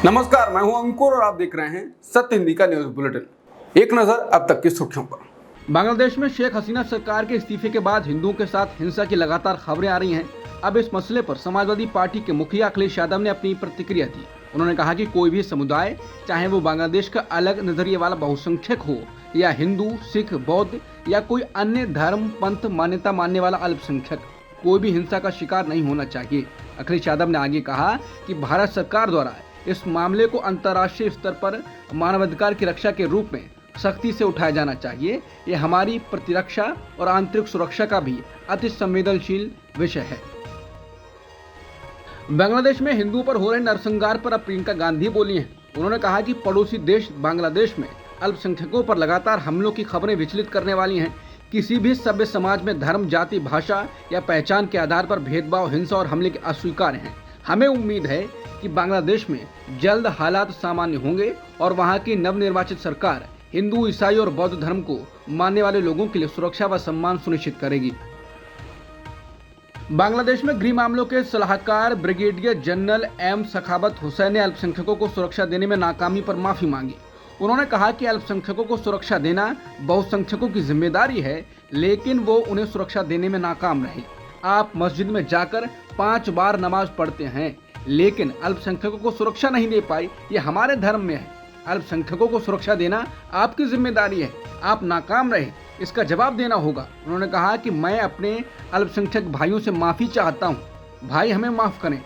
नमस्कार, मैं हूं अंकुर और आप देख रहे हैं सत्य हिंदी का न्यूज बुलेटिन। एक नजर अब तक की सुर्खियों पर। बांग्लादेश में शेख हसीना सरकार के इस्तीफे के बाद हिंदुओं के साथ हिंसा की लगातार खबरें आ रही हैं। अब इस मसले पर समाजवादी पार्टी के मुखिया अखिलेश यादव ने अपनी प्रतिक्रिया दी। उन्होंने कहा कि कोई भी समुदाय, चाहे वो बांग्लादेश का अलग नजरिए वाला बहुसंख्यक हो या हिंदू, सिख, बौद्ध या कोई अन्य धर्म पंथ मान्यता मानने वाला अल्पसंख्यक, कोई भी हिंसा का शिकार नहीं होना चाहिए। अखिलेश यादव ने आगे कहा कि भारत सरकार द्वारा इस मामले को अंतर्राष्ट्रीय स्तर पर मानवाधिकार की रक्षा के रूप में सख्ती से उठाया जाना चाहिए। ये हमारी प्रतिरक्षा और आंतरिक सुरक्षा का भी अति संवेदनशील विषय है। बांग्लादेश में हिंदुओं पर हो रहे नरसंहार पर अब प्रियंका गांधी बोली हैं। उन्होंने कहा कि पड़ोसी देश बांग्लादेश में अल्पसंख्यकों पर लगातार हमलों की खबरें विचलित करने वाली हैं। किसी भी सभ्य समाज में धर्म, जाति, भाषा या पहचान के आधार पर भेदभाव, हिंसा और हमले अस्वीकार्य हैं। हमें उम्मीद है कि बांग्लादेश में जल्द हालात सामान्य होंगे और वहां की नवनिर्वाचित सरकार हिंदू, ईसाई और बौद्ध धर्म को मानने वाले लोगों के लिए सुरक्षा व सम्मान सुनिश्चित करेगी। बांग्लादेश में गृह मामलों के सलाहकार ब्रिगेडियर जनरल एम सखावत हुसैन ने अल्पसंख्यकों को सुरक्षा देने में नाकामी पर माफी मांगी। उन्होंने कहा कि अल्पसंख्यकों को सुरक्षा देना बहुसंख्यकों की जिम्मेदारी है, लेकिन वो उन्हें सुरक्षा देने में नाकाम रहे। आप मस्जिद में जाकर 5 बार नमाज पढ़ते हैं, लेकिन अल्पसंख्यकों को सुरक्षा नहीं दे पाई, ये हमारे धर्म में है। अल्पसंख्यकों को सुरक्षा देना आपकी जिम्मेदारी है, आप नाकाम रहे, इसका जवाब देना होगा। उन्होंने कहा कि मैं अपने अल्पसंख्यक भाइयों से माफी चाहता हूं, भाई हमें माफ करें।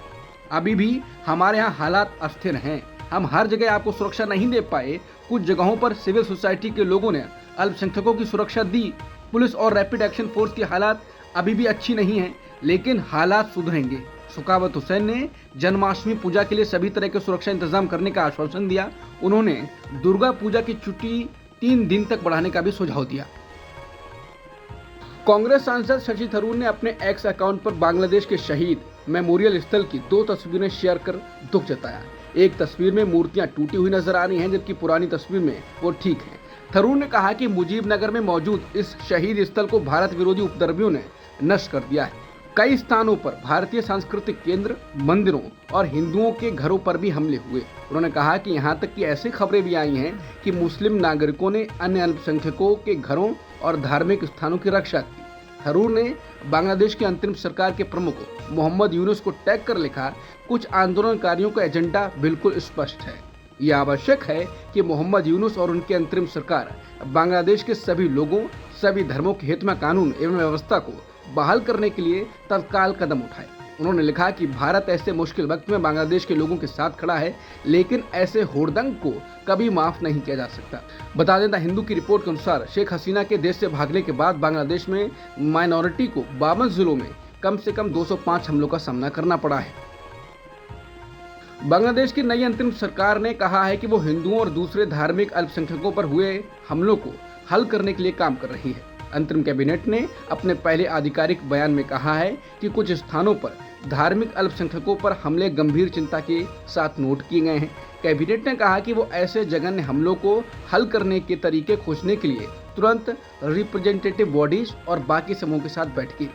अभी भी हमारे यहाँ हालात अस्थिर हैं, हम हर जगह आपको सुरक्षा नहीं दे पाए। कुछ जगहों पर सिविल सोसाइटी के लोगों ने अल्पसंख्यकों की सुरक्षा दी। पुलिस और रैपिड एक्शन फोर्स की हालात अभी भी अच्छी नहीं है, लेकिन हालात सुधरेंगे। सखावत हुसैन ने जन्माष्टमी पूजा के लिए सभी तरह के सुरक्षा इंतजाम करने का आश्वासन दिया। उन्होंने दुर्गा पूजा की छुट्टी 3 दिन तक बढ़ाने का भी सुझाव दिया। कांग्रेस सांसद शशि थरूर ने अपने एक्स अकाउंट पर बांग्लादेश के शहीद मेमोरियल स्थल की 2 तस्वीरें शेयर कर दुख जताया। एक तस्वीर में मूर्तियां टूटी हुई नजर आ रही हैं, जबकि पुरानी तस्वीर में वो ठीक है। थरूर ने कहा कि मुजीबनगर में मौजूद इस शहीद स्थल को भारत विरोधी उपद्रवियों ने नष्ट कर दिया है। कई स्थानों पर भारतीय सांस्कृतिक केंद्र, मंदिरों और हिंदुओं के घरों पर भी हमले हुए। उन्होंने कहा कि यहाँ तक कि ऐसी खबरें भी आई हैं कि मुस्लिम नागरिकों ने अन्य अल्पसंख्यकों के घरों और धार्मिक स्थानों की रक्षा की। थरूर ने बांग्लादेश की अंतरिम सरकार के प्रमुख मोहम्मद यूनुस को टैग कर लिखा, कुछ आंदोलनकारियों का एजेंडा बिल्कुल स्पष्ट है। यह आवश्यक है कि मोहम्मद यूनुस और उनकी अंतरिम सरकार बांग्लादेश के सभी लोगों, सभी धर्मों के हित में कानून एवं व्यवस्था को बहाल करने के लिए तत्काल कदम उठाए। उन्होंने लिखा कि भारत ऐसे मुश्किल वक्त में बांग्लादेश के लोगों के साथ खड़ा है, लेकिन ऐसे होड़दंग को कभी माफ नहीं किया जा सकता। बता दें, द हिंदू की रिपोर्ट के अनुसार शेख हसीना के देश से भागने के बाद बांग्लादेश में माइनॉरिटी को 52 जिलों में कम से कम 205 हमलों का सामना करना पड़ा है। बांग्लादेश की नई अंतरिम सरकार ने कहा है कि वो हिंदुओं और दूसरे धार्मिक अल्पसंख्यकों पर हुए हमलों को हल करने के लिए काम कर रही है। अंतरिम कैबिनेट ने अपने पहले आधिकारिक बयान में कहा है कि कुछ स्थानों पर धार्मिक अल्पसंख्यकों पर हमले गंभीर चिंता के साथ नोट किए गए हैं। कैबिनेट ने कहा कि वो ऐसे जघन्य हमलों को हल करने के तरीके खोजने के लिए तुरंत रिप्रेजेंटेटिव बॉडीज और बाकी समूहों के साथ बैठकें।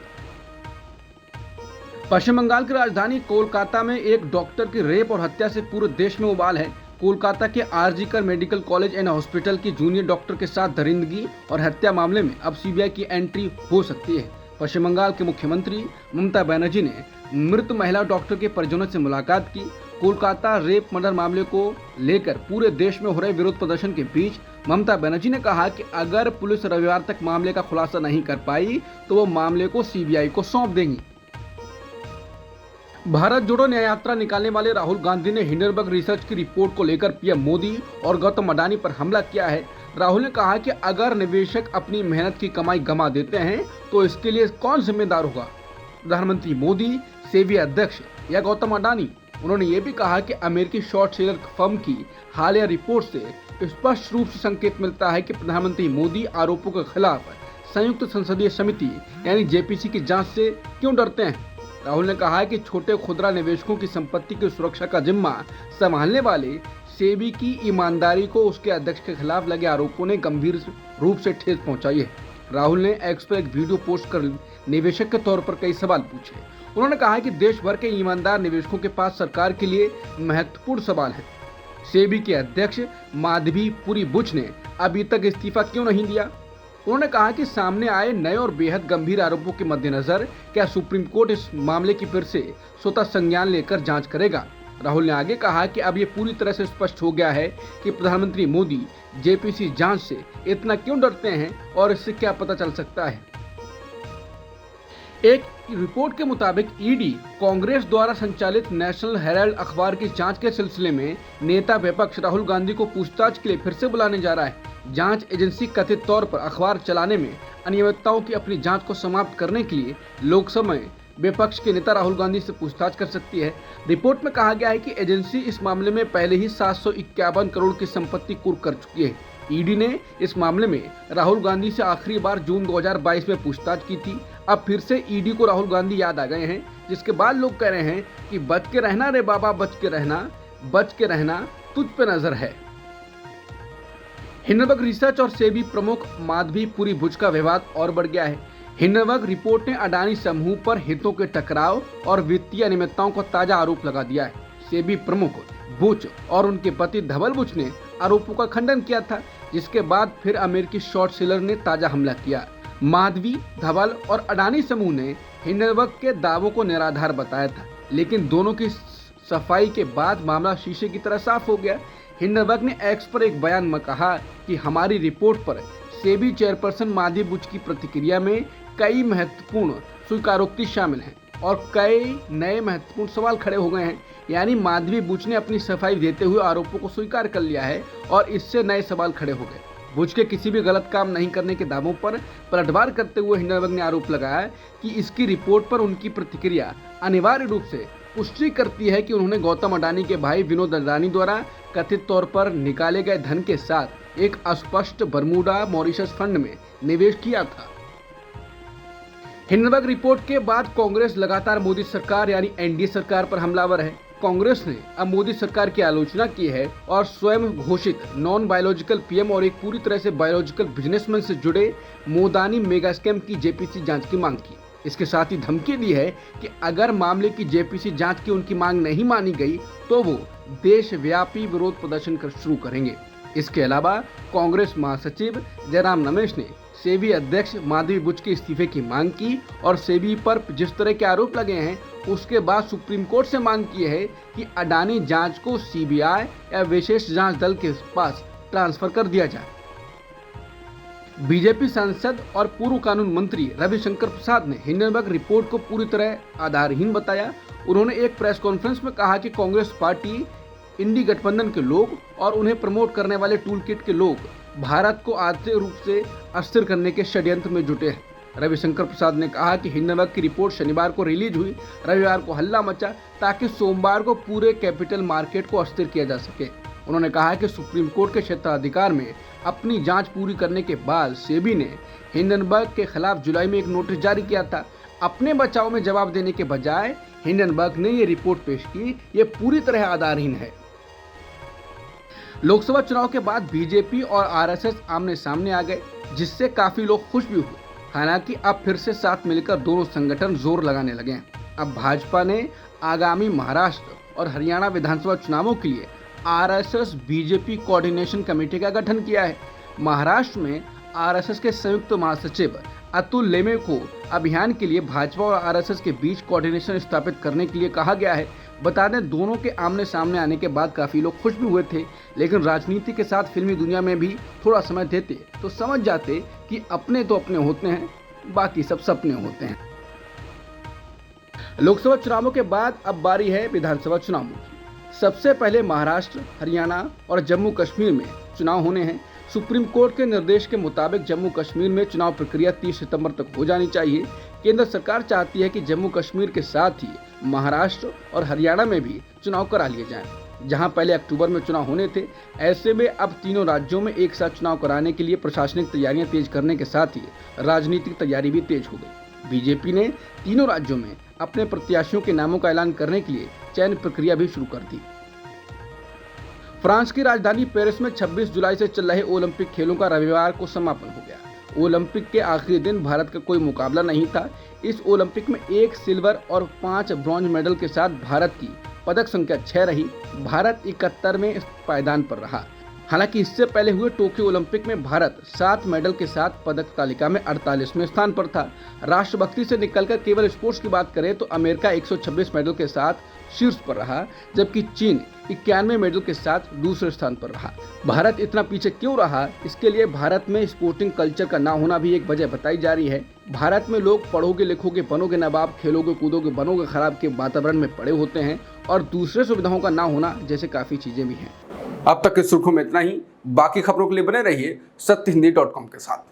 पश्चिम बंगाल की राजधानी कोलकाता में एक डॉक्टर की रेप और हत्या से पूरे देश में उबाल है। कोलकाता के RG Kar medical college and hospital की जूनियर डॉक्टर के साथ दरिंदगी और हत्या मामले में अब सीबीआई की एंट्री हो सकती है। पश्चिम बंगाल के मुख्यमंत्री ममता बनर्जी ने मृत महिला डॉक्टर के परिजनों से मुलाकात की। कोलकाता रेप मर्डर मामले को लेकर पूरे देश में हो रहे विरोध प्रदर्शन के बीच ममता बनर्जी ने कहा कि अगर पुलिस रविवार तक मामले का खुलासा नहीं कर पाई तो वो मामले को सीबीआई को सौंप देंगी। भारत जोड़ो न्याय यात्रा निकालने वाले राहुल गांधी ने हिंडनबर्ग रिसर्च की रिपोर्ट को लेकर पीएम मोदी और गौतम अडानी पर हमला किया है। राहुल ने कहा कि अगर निवेशक अपनी मेहनत की कमाई गंवा देते हैं तो इसके लिए कौन जिम्मेदार होगा, प्रधानमंत्री मोदी, सेबी अध्यक्ष या गौतम अडानी। उन्होंने ये भी कहा कि अमेरिकी शॉर्ट सेलर फर्म की हालिया रिपोर्ट से स्पष्ट रूप से संकेत मिलता है कि प्रधानमंत्री मोदी आरोपों के खिलाफ संयुक्त संसदीय समिति यानी जेपीसी की जांच से क्यों डरते हैं। राहुल ने कहा कि छोटे खुदरा निवेशकों की संपत्ति की सुरक्षा का जिम्मा संभालने वाले सेबी की ईमानदारी को उसके अध्यक्ष के खिलाफ लगे आरोपों ने गंभीर रूप से ठेस पहुंचाई है। राहुल ने एक्स पर एक वीडियो पोस्ट कर निवेशक के तौर पर कई सवाल पूछे। उन्होंने कहा कि देश भर के ईमानदार निवेशकों के पास सरकार के लिए महत्वपूर्ण सवाल है। सेबी के अध्यक्ष माधवी पुरी बुच ने अभी तक इस्तीफा क्यों नहीं दिया? उन्होंने कहा कि सामने आए नए और बेहद गंभीर आरोपों के मद्देनजर क्या सुप्रीम कोर्ट इस मामले की फिर से स्वतः संज्ञान लेकर जांच करेगा। राहुल ने आगे कहा कि अब ये पूरी तरह से स्पष्ट हो गया है कि प्रधानमंत्री मोदी जेपीसी जांच से इतना क्यों डरते हैं और इससे क्या पता चल सकता है। एक रिपोर्ट के मुताबिक ईडी कांग्रेस द्वारा संचालित नेशनल हेराल्ड अखबार की जांच के सिलसिले में नेता विपक्ष राहुल गांधी को पूछताछ के लिए फिर से बुलाने जा रहा है। जांच एजेंसी कथित तौर पर अखबार चलाने में अनियमितताओं की अपनी जांच को समाप्त करने के लिए लोकसभा में विपक्ष के नेता राहुल गांधी से पूछताछ कर सकती है। रिपोर्ट में कहा गया है कि एजेंसी इस मामले में पहले ही 751 करोड़ की संपत्ति कुर्क कर चुकी है। ईडी ने इस मामले में राहुल गांधी से आखिरी बार जून 2022 में पूछताछ की थी। अब फिर से ईडी को राहुल गांधी याद आ गए हैं, जिसके बाद लोग कह रहे हैं कि बच के रहना रे बाबा, बच के रहना तुझ पे नजर है। हिंडनबर्ग रिसर्च और सेबी प्रमुख माधवी पुरी बुच का विवाद और बढ़ गया है। हिंडनबर्ग रिपोर्ट ने अडानी समूह पर हितों के टकराव और वित्तीय अनियमितताओं को ताजा आरोप लगा दिया है। सेबी प्रमुख बुच और उनके पति धवल बुच ने आरोपों का खंडन किया था, जिसके बाद फिर अमेरिकी शॉर्ट सेलर ने ताजा हमला किया। माधवी, धवल और अडानी समूह ने हिंडनबर्ग के दावों को निराधार बताया था, लेकिन दोनों की सफाई के बाद मामला शीशे की तरह साफ हो गया। हिंडनबर्ग ने एक्स पर एक बयान में कहा कि हमारी रिपोर्ट पर सेबी चेयरपर्सन माधवी बुच की प्रतिक्रिया में कई महत्वपूर्ण स्वीकारोक्ति शामिल हैं और कई नए महत्वपूर्ण सवाल खड़े हो गए हैं। यानी माधवी बुच ने अपनी सफाई देते हुए आरोपों को स्वीकार कर लिया है और इससे नए सवाल खड़े हो गए। बुच के किसी भी गलत काम नहीं करने के दावों पर पलटवार करते हुए हिंडनबर्ग ने आरोप लगाया कि इसकी रिपोर्ट पर उनकी प्रतिक्रिया अनिवार्य रूप से पुष्टि करती है कि उन्होंने गौतम अडानी के भाई विनोद अडानी द्वारा कथित तौर पर निकाले गए धन के साथ एक अस्पष्ट बरमूडा मॉरिशस फंड में निवेश किया था। हिंडनबर्ग रिपोर्ट के बाद कांग्रेस लगातार मोदी सरकार यानी एनडीए सरकार पर हमलावर है। कांग्रेस ने अब मोदी सरकार की आलोचना की है और स्वयं घोषित नॉन बायोलॉजिकल पीएम और एक पूरी तरह से बायोलॉजिकल बिजनेसमैन से जुड़े मोदानी मेगा स्कैम की जेपीसी जांच की मांग की। इसके साथ ही धमकी दी है कि अगर मामले की जेपीसी जांच की उनकी मांग नहीं मानी गई तो वो देशव्यापी विरोध प्रदर्शन कर शुरू करेंगे। इसके अलावा कांग्रेस महासचिव जयराम रमेश ने सेबी अध्यक्ष माधवी बुच के इस्तीफे की मांग की और सेबी पर जिस तरह के आरोप लगे हैं उसके बाद सुप्रीम कोर्ट से मांग की है कि अडानी जांच को सीबीआई या विशेष जांच दल के पास ट्रांसफर कर दिया जाए। बीजेपी सांसद और पूर्व कानून मंत्री रविशंकर प्रसाद ने हिंडनबर्ग रिपोर्ट को पूरी तरह आधारहीन बताया। उन्होंने एक प्रेस कॉन्फ्रेंस में कहा कि कांग्रेस पार्टी, इंडी गठबंधन के लोग और उन्हें प्रमोट करने वाले टूल किट के लोग भारत को आर्थिक रूप से अस्थिर करने के षड्यंत्र में जुटे हैं। रविशंकर प्रसाद ने कहा कि हिंडनबर्ग की रिपोर्ट शनिवार को रिलीज हुई, रविवार को हल्ला मचा ताकि सोमवार को पूरे कैपिटल मार्केट को अस्थिर किया जा सके। उन्होंने कहा कि सुप्रीम कोर्ट के क्षेत्राधिकार में अपनी जांच पूरी करने के बाद सेबी ने हिंडनबर्ग के खिलाफ जुलाई में एक नोटिस जारी किया था। अपने बचाव में जवाब देने के बजाय हिंडनबर्ग ने ये रिपोर्ट पेश की, ये पूरी तरह आधारहीन है। लोकसभा चुनाव के बाद बीजेपी और आरएसएस आमने सामने आ गए, जिससे काफी लोग खुश भी हुए। हालांकि अब फिर से साथ मिलकर दोनों संगठन जोर लगाने लगे हैं। अब भाजपा ने आगामी महाराष्ट्र और हरियाणा विधानसभा चुनावों के लिए आरएसएस बीजेपी कोऑर्डिनेशन कमेटी का गठन किया है। महाराष्ट्र में आरएसएस के संयुक्त महासचिव अतुल लेमे को अभियान के लिए भाजपा और आरएसएस के बीच कोऑर्डिनेशन स्थापित करने के लिए कहा गया है। बता दें, दोनों के आमने सामने आने के बाद काफी लोग खुश भी हुए थे, लेकिन राजनीति के साथ फिल्मी दुनिया में भी थोड़ा समय देते तो समझ जाते कि अपने तो अपने होते हैं, बाकी सब सपने होते हैं। लोकसभा चुनावों के बाद अब बारी है विधानसभा चुनावों की। सबसे पहले महाराष्ट्र, हरियाणा और जम्मू कश्मीर में चुनाव होने हैं। सुप्रीम कोर्ट के निर्देश के मुताबिक जम्मू कश्मीर में चुनाव प्रक्रिया 30 सितंबर तक हो जानी चाहिए। केंद्र सरकार चाहती है कि जम्मू कश्मीर के साथ ही महाराष्ट्र और हरियाणा में भी चुनाव करा लिए जाएं, जहां पहले अक्टूबर में चुनाव होने थे। ऐसे में अब तीनों राज्यों में एक साथ चुनाव कराने के लिए प्रशासनिक तैयारियां तेज करने के साथ ही राजनीतिक तैयारी भी तेज हो गई। बीजेपी ने तीनों राज्यों में अपने प्रत्याशियों के नामों का ऐलान करने के लिए चयन प्रक्रिया भी शुरू कर दी। फ्रांस की राजधानी पेरिस में 26 जुलाई से चल रहे ओलंपिक खेलों का रविवार को समापन हो गया। ओलंपिक के आखिरी दिन भारत का कोई मुकाबला नहीं था। इस ओलंपिक में 1 सिल्वर और 5 ब्रॉन्ज मेडल के साथ भारत की पदक संख्या 6 रही। भारत 71वें पायदान पर रहा। हालांकि इससे पहले हुए टोक्यो ओलंपिक में भारत 7 मेडल के साथ पदक तालिका में 48वें स्थान पर था। राष्ट्रभक्ति से निकलकर केवल स्पोर्ट्स की बात करें तो अमेरिका 126 मेडल के साथ शीर्ष पर रहा, जबकि चीन 91 मेडल के साथ दूसरे स्थान पर रहा। भारत इतना पीछे क्यों रहा, इसके लिए भारत में स्पोर्टिंग कल्चर का ना होना भी एक वजह बताई जा रही है। भारत में लोग पढ़ोगे लिखोगे बनोगे नवाब, खेलोगे कूदोगे बनोगे खराब के वातावरण में पड़े होते हैं और दूसरे सुविधाओं का ना होना जैसे काफी चीजें भी हैं। अब तक की सुर्खियों में इतना ही। बाकी खबरों के लिए बने रहिए सत्यहिंदी.com के साथ।